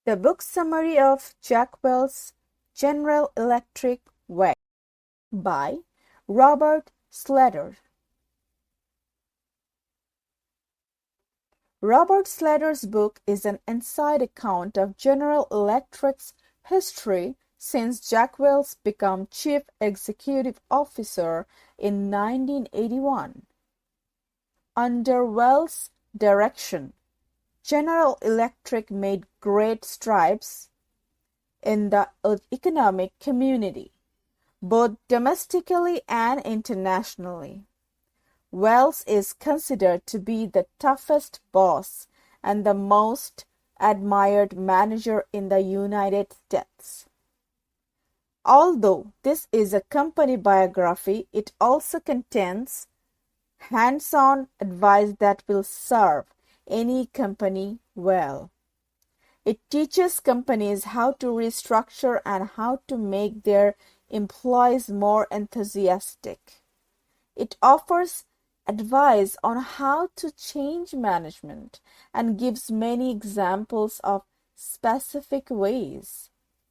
The book summary of Jack Welch's General Electric Way by Robert Slater. Robert Slater's book is an inside account of General Electric's history since Jack Welch became Chief Executive Officer in 1981. Under Welch's direction, General Electric made great strides in the economic community, both domestically and internationally. Welch is considered to be the toughest boss and the most admired manager in the United States. Although this is a company biography, it also contains hands-on advice that will serve any company well. It teaches companies how to restructure and how to make their employees more enthusiastic. It offers advice on how to change management and gives many examples of specific ways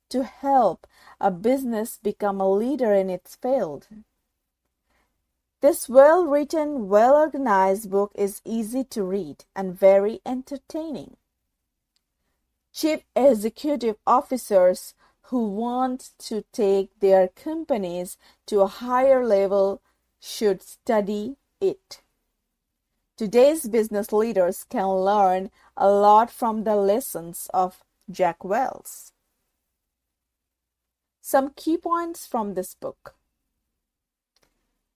to help a business become a leader in its field. This well-written, well-organized book is easy to read and very entertaining. Chief executive officers who want to take their companies to a higher level should study it. Today's business leaders can learn a lot from the lessons of Jack Welch. Some key points from this book.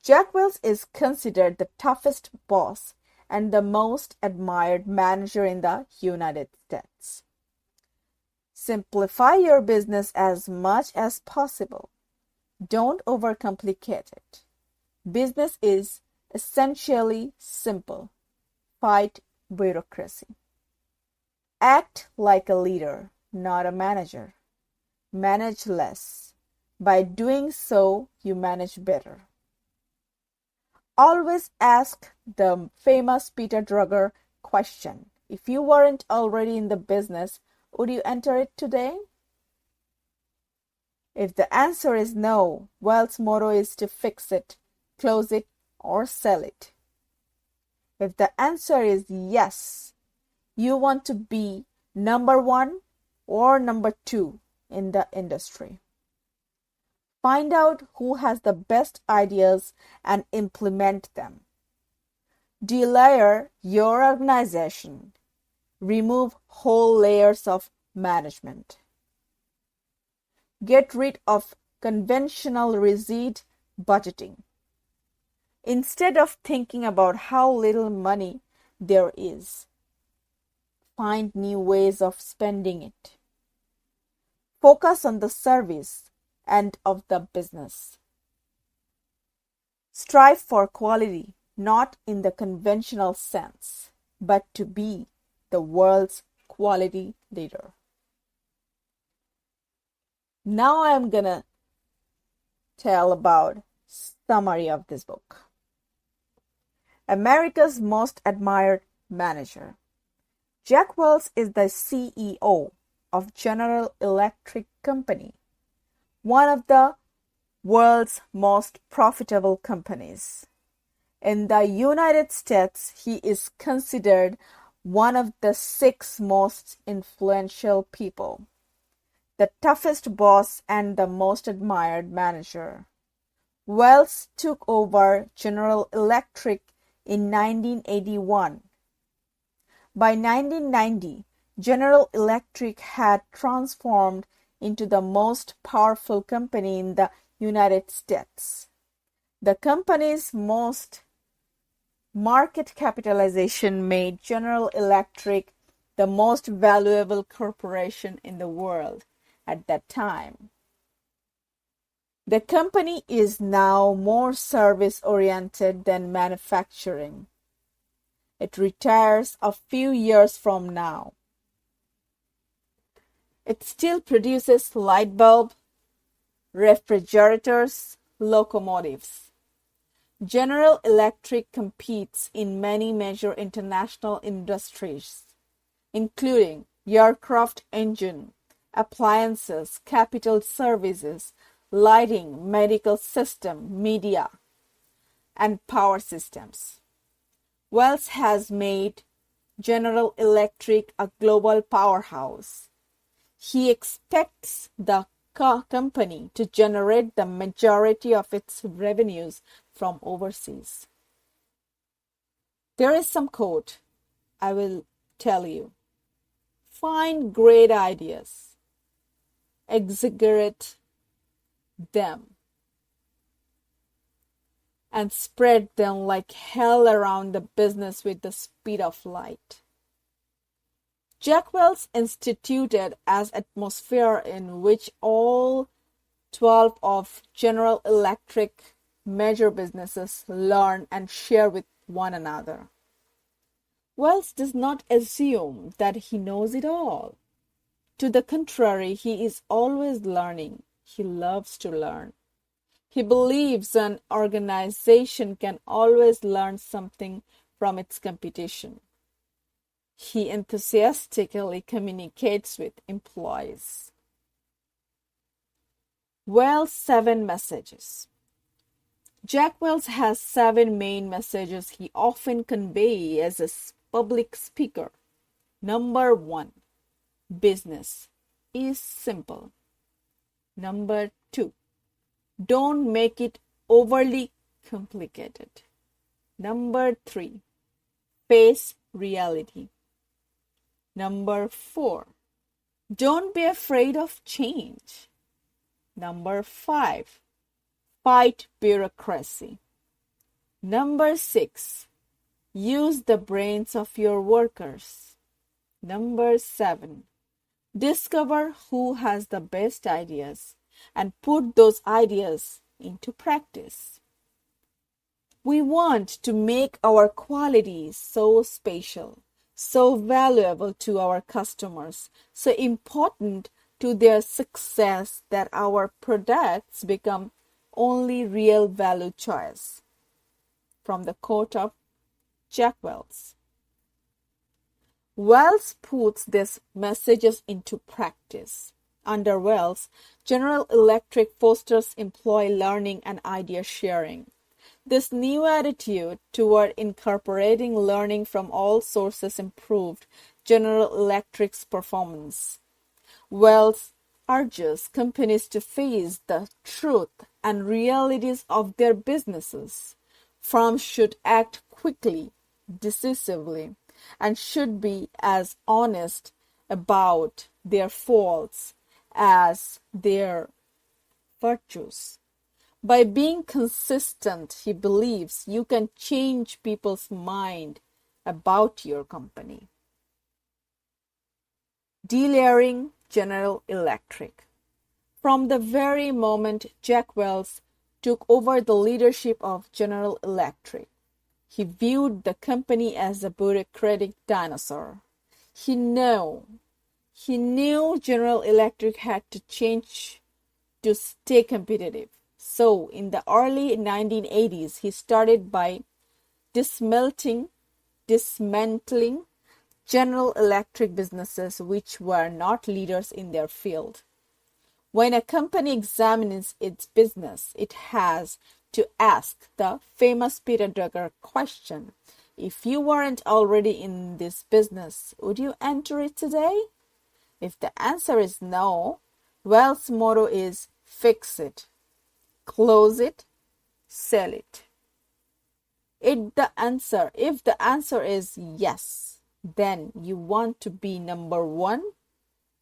Jack Welch is considered the toughest boss and the most admired manager in the United States. Simplify your business as much as possible. Don't overcomplicate it. Business is essentially simple. Fight bureaucracy. Act like a leader, not a manager. Manage less. By doing so, you manage better. Always ask the famous Peter Drucker question. If you weren't already in the business, would you enter it today? If the answer is no, Welch's motto is to fix it, close it, or sell it. If the answer is yes, you want to be number one or number two in the industry. Find out who has the best ideas and implement them. Delayer your organization. Remove whole layers of management. Get rid of conventional rigid budgeting. Instead of thinking about how little money there is, find new ways of spending it. Focus on the service end of the business. Strive for quality, not in the conventional sense, but to be the world's quality leader. Now I'm gonna tell about summary of this book. America's most admired manager. Jack Welch is the CEO of General Electric Company, one of the world's most profitable companies. In the United States, he is considered one of the 6 most influential people, the toughest boss and the most admired manager. Welch took over General Electric in 1981. By 1990, General Electric had transformed into the most powerful company in the United States. The company's most market capitalization made General Electric the most valuable corporation in the world at that time. The company is now more service-oriented than manufacturing. It retires a few years from now. It still produces light bulb, refrigerators, locomotives. General Electric competes in many major international industries, including aircraft engine, appliances, capital services, lighting, medical system, media, and power systems. Welch has made General Electric a global powerhouse. He expects the company to generate the majority of its revenues from overseas. There is some quote I will tell you. Find great ideas, exaggerate them, and spread them like hell around the business with the speed of light. Jack Welch instituted an atmosphere in which all 12 of General Electric major businesses learn and share with one another. Welch does not assume that he knows it all. To the contrary, he is always learning. He loves to learn. He believes an organization can always learn something from its competition. He enthusiastically communicates with employees. Welch's 7 messages. Jack Welch has 7 main messages he often conveys as a public speaker. Number 1, business is simple. Number 2, don't make it overly complicated. Number 3, face reality. Number 4, don't be afraid of change. Number 5, fight bureaucracy. Number 6, use the brains of your workers. Number 7, discover who has the best ideas and put those ideas into practice. We want to make our qualities so special, so valuable to our customers, so important to their success that our products become only real value choice. From the quote of Jack Welch. Welch puts these messages into practice. Under Welch, General Electric fosters employee learning and idea sharing. This new attitude toward incorporating learning from all sources improved General Electric's performance. Welch urges companies to face the truth and realities of their businesses. Firms should act quickly, decisively, and should be as honest about their faults as their virtues. By being consistent, he believes you can change people's mind about your company. Delayering General Electric. From the very moment Jack Welch took over the leadership of General Electric, he viewed the company as a bureaucratic dinosaur. He knew General Electric had to change to stay competitive. So, in the early 1980s, he started by dismantling General Electric businesses which were not leaders in their field. When a company examines its business, it has to ask the famous Peter Drucker question: if you weren't already in this business, would you enter it today? If the answer is no, Welch's motto is fix it, close it, sell it. If the answer is yes, then you want to be number 1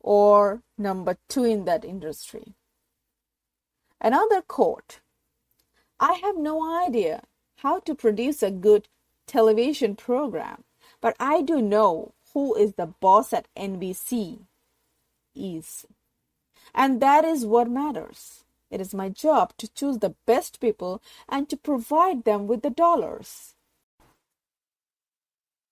or number 2 in that industry. Another quote: I have no idea how to produce a good television program, but I do know who is the boss at NBC is. And that is what matters. It is my job to choose the best people and to provide them with the dollars.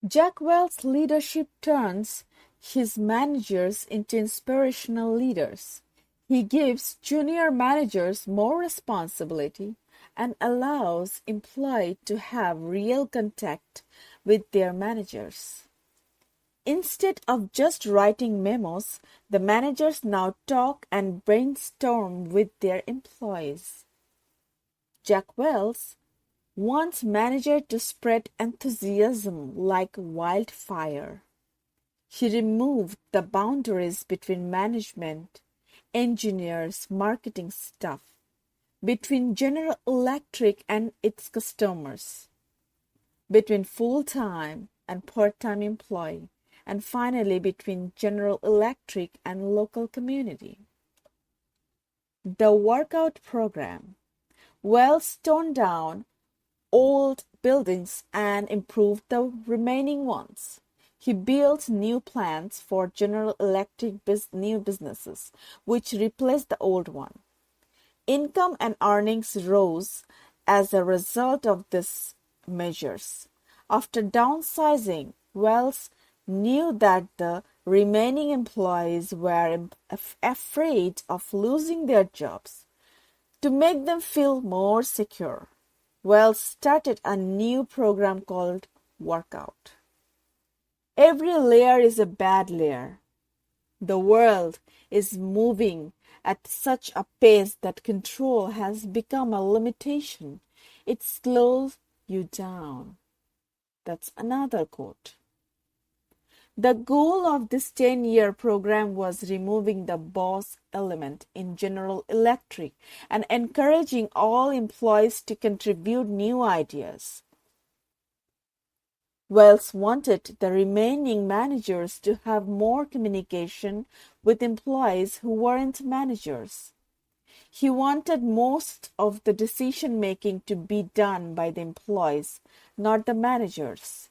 Jack Welch's leadership turns his managers into inspirational leaders. He gives junior managers more responsibility and allows employees to have real contact with their managers. Instead of just writing memos, the managers now talk and brainstorm with their employees. Jack Welch wants managers to spread enthusiasm like wildfire. He removed the boundaries between management, engineers, marketing staff, between General Electric and its customers, between full-time and part-time employee, and finally between General Electric and local community. The workout program. Welch toned down old buildings and improved the remaining ones. He built new plants for General Electric new businesses, which replaced the old one. Income and earnings rose as a result of these measures. After downsizing, Welch knew that the remaining employees were afraid of losing their jobs. To make them feel more secure, Welch started a new program called Workout. Every layer is a bad layer. The world is moving at such a pace that control has become a limitation. It slows you down. That's another quote. The goal of this 10-year program was removing the boss element in General Electric and encouraging all employees to contribute new ideas. Welch wanted the remaining managers to have more communication with employees who weren't managers. He wanted most of the decision-making to be done by the employees, not the managers.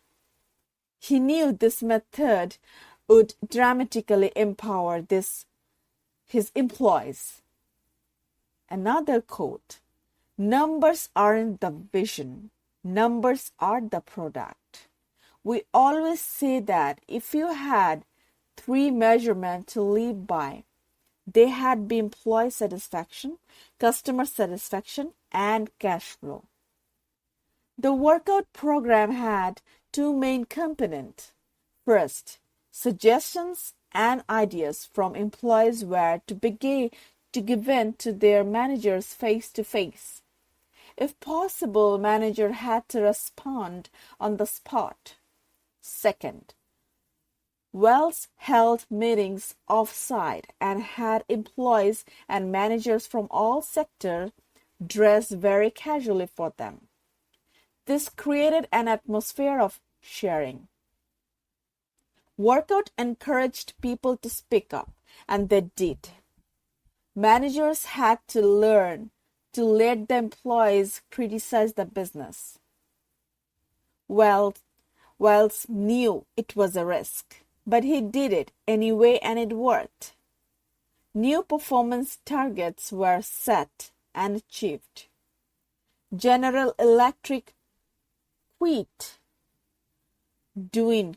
He knew this method would dramatically empower his employees. Another quote, "Numbers aren't the vision, numbers are the product." We always say that if you had 3 measurements to live by, they had be employee satisfaction, customer satisfaction, and cash flow. The workout program had 2 main components. First, suggestions and ideas from employees were to give in to their managers face to face. If possible, manager had to respond on the spot. Second, Welch held meetings off-site and had employees and managers from all sectors dress very casually for them. This created an atmosphere of sharing. Workout encouraged people to speak up, and they did. Managers had to learn to let the employees criticize the business. Welch knew it was a risk, but he did it anyway and it worked. New performance targets were set and achieved. General Electric quit doing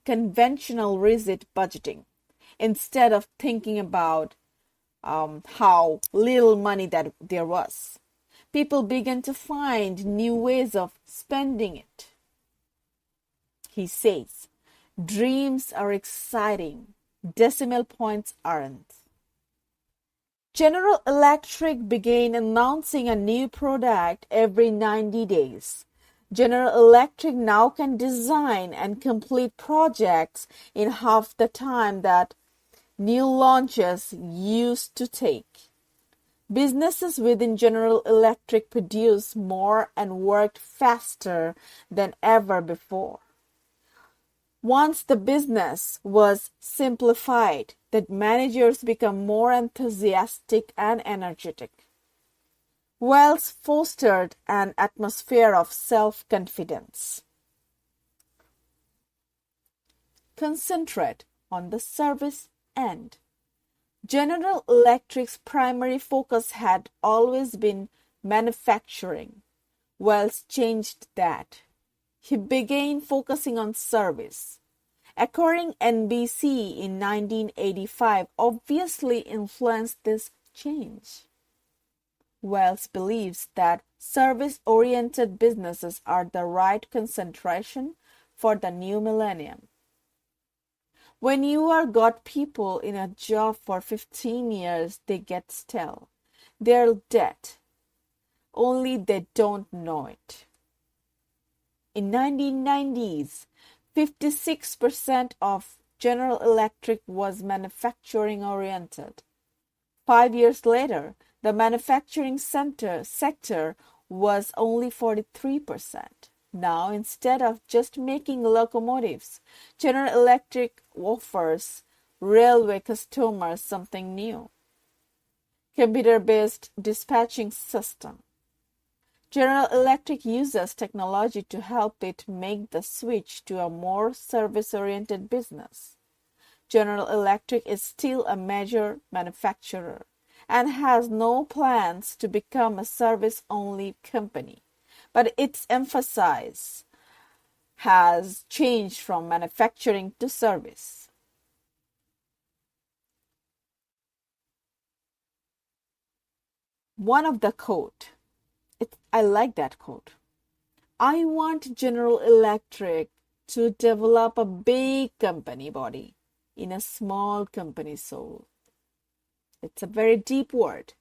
conventional rigid budgeting instead of thinking about how little money that there was. People began to find new ways of spending it. He says, "Dreams are exciting, decimal points aren't." General Electric began announcing a new product every 90 days. General Electric now can design and complete projects in half the time that new launches used to take. Businesses within General Electric produced more and worked faster than ever before. Once the business was simplified, the managers become more enthusiastic and energetic. Welch fostered an atmosphere of self-confidence. Concentrate on the service end. General Electric's primary focus had always been manufacturing. Welch changed that. He began focusing on service. Acquiring NBC in 1985 obviously influenced this change. Welch believes that service-oriented businesses are the right concentration for the new millennium. When you are got people in a job for 15 years, they get stale. They're dead. Only they don't know it. In 1990s, 56% of General Electric was manufacturing oriented. 5 years later, the manufacturing sector was only 43%. Now, instead of just making locomotives, General Electric offers railway customers something new: computer-based dispatching system. General Electric uses technology to help it make the switch to a more service-oriented business. General Electric is still a major manufacturer and has no plans to become a service-only company, but its emphasis has changed from manufacturing to service. One of the quote, I like that quote. I want General Electric to develop a big company body in a small company soul. It's a very deep word.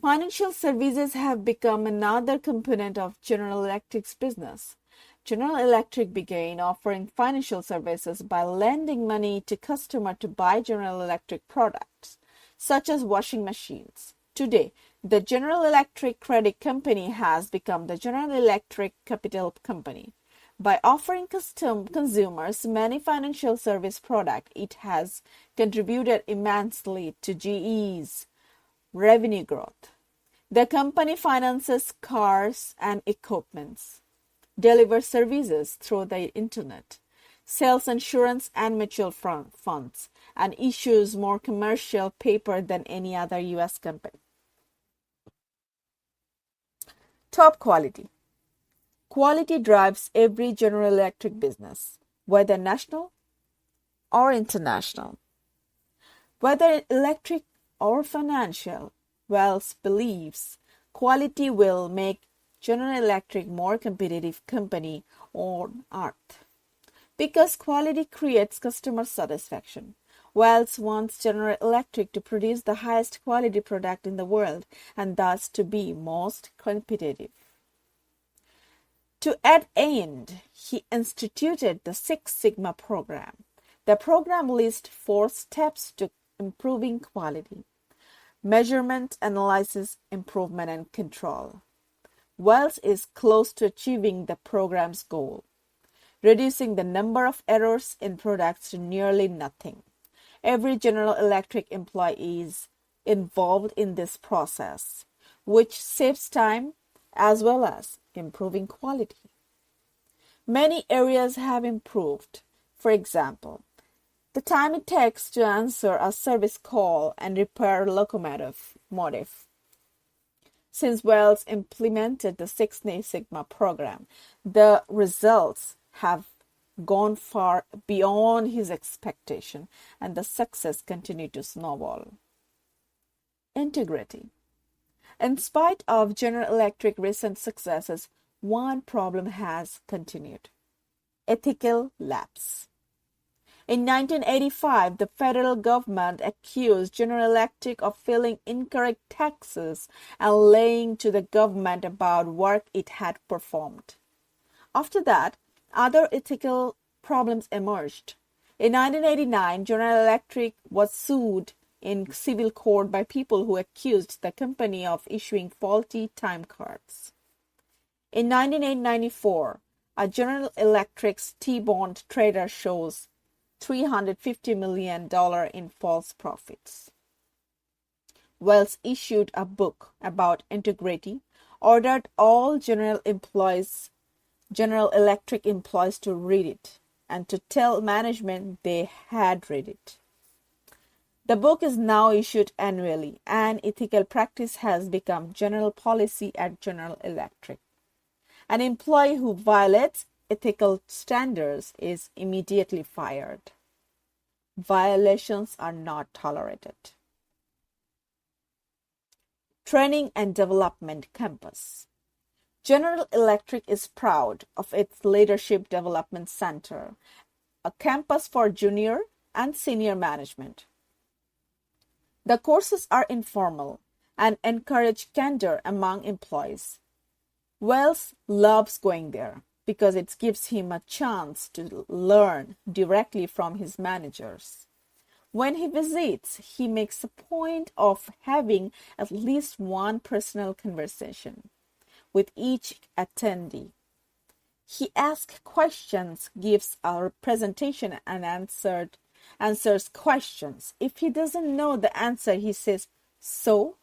Financial services have become another component of General Electric's business. General Electric began offering financial services by lending money to customers to buy General Electric products, such as washing machines. Today, the General Electric Credit Company has become the General Electric Capital Company. By offering consumers many financial service products, it has contributed immensely to GE's revenue growth. The company finances cars and equipment, delivers services through the internet, sells insurance and mutual funds, and issues more commercial paper than any other U.S. company. Top quality. Quality drives every General Electric business, whether national or international. Whether electric or financial, Welch believes quality will make General Electric more competitive company on earth. Because quality creates customer satisfaction. Welch wants General Electric to produce the highest quality product in the world and thus to be most competitive. To that end, he instituted the Six Sigma program. The program lists 4 steps to improving quality: measurement, analysis, improvement, and control. Welch is close to achieving the program's goal, reducing the number of errors in products to nearly nothing. Every General Electric employee is involved in this process, which saves time as well as improving quality. Many areas have improved. For example, the time it takes to answer a service call and repair a locomotive. Since Welch implemented the Six Sigma program, the results have gone far beyond his expectation, and the success continued to snowball. Integrity. In spite of General Electric's recent successes, one problem has continued: ethical lapse. In 1985, the federal government accused General Electric of filing incorrect taxes and lying to the government about work it had performed. After that, other ethical problems emerged. In 1989, General Electric was sued in civil court by people who accused the company of issuing faulty time cards. In 1994, a General Electric's T-bond trader shows $350 million in false profits. Welch issued a book about integrity, ordered all General Electric employees to read it, and to tell management they had read it. The book is now issued annually, and ethical practice has become general policy at General Electric. An employee who violates ethical standards is immediately fired. Violations are not tolerated. Training and Development Campus. General Electric is proud of its Leadership Development Center, a campus for junior and senior management. The courses are informal and encourage candor among employees. Welch loves going there because it gives him a chance to learn directly from his managers. When he visits, he makes a point of having at least one personal conversation with each attendee. He asks questions, gives a presentation, and answers questions. If he doesn't know the answer, he says, "So?"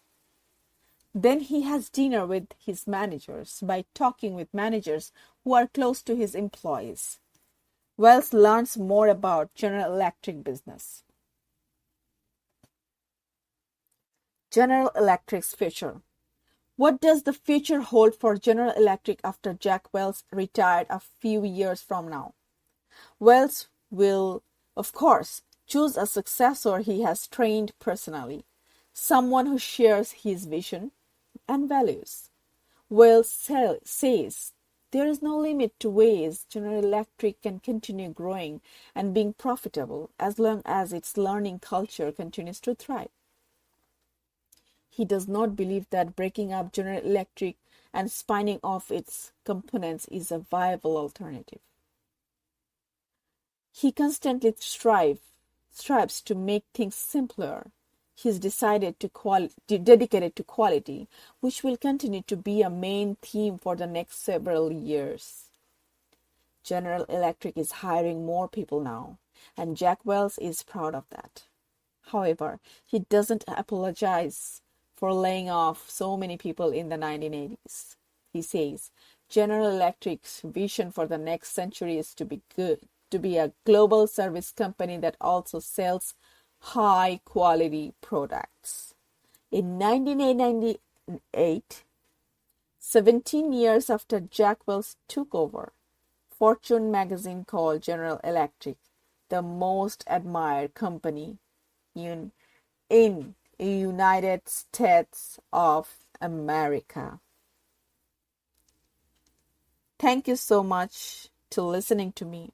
Then he has dinner with his managers by talking with managers who are close to his employees. Welch learns more about General Electric business. General Electric's future. What does the future hold for General Electric after Jack Welch retired a few years from now? Welch will, of course, choose a successor he has trained personally, someone who shares his vision and values. Welch says there is no limit to ways General Electric can continue growing and being profitable as long as its learning culture continues to thrive. He does not believe that breaking up General Electric and spinning off its components is a viable alternative. He constantly strives to make things simpler. He is dedicated to quality, which will continue to be a main theme for the next several years. General Electric is hiring more people now, and Jack Welch is proud of that. However, he doesn't apologize for laying off so many people in the 1980s. He says, General Electric's vision for the next century is to be a global service company that also sells high-quality products. In 1998, 17 years after Jack Welch took over, Fortune magazine called General Electric the most admired company in United States of America. Thank you so much to listening to me.